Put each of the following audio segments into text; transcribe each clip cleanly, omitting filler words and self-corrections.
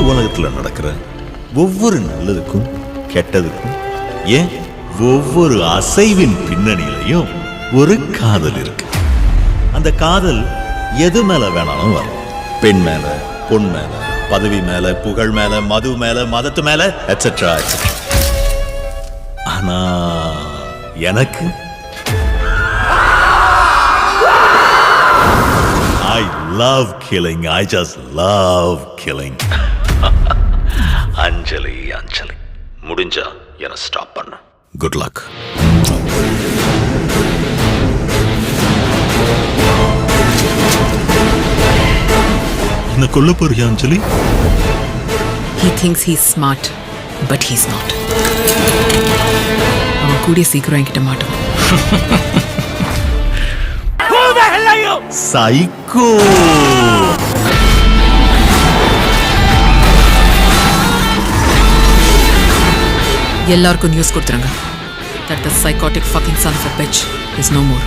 உலகத்துல நடக்கிற ஒவ்வொரு நல்லதுக்கும் கெட்டதுக்கும் ஏன் ஒவ்வொரு அசைவின் பின்னணியிலையும் ஒரு காதல் இருக்கு. அந்த காதல் எது மேல வேணாலும் வரும். பெண் மேல, பொன் மேல, பதவி மேல, புகழ் மேல, மது மேல, மதத்து மேல, எட்ஸெட்ரா. ஆனா எனக்கு I love killing. I just love killing. அஞ்சலி முடிஞ்சா என்ன ஸ்டாப் பண்ணு. Good luck. என்ன கொல்ல போறியா அஞ்சலி? He thinks he's smart, but he's not. அவன் கூடிய சீக்கிரம் என்கிட்ட மாட்டான். சைக்கோ. எல்லாருக்கும் நியூஸ் கொடுத்துருங்க. That the psychotic fucking son of a bitch is no more.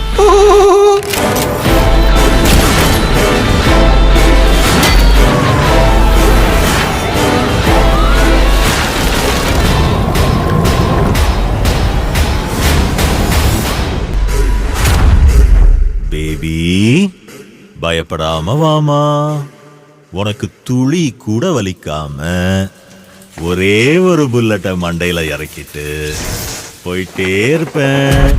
Baby பயப்படாம வாமா. உனக்கு துளி கூட வலிக்காம ஒரே ஒரு புல்லட்டை மண்டையில இறக்கிட்டு போயிட்டே இருப்பேன்.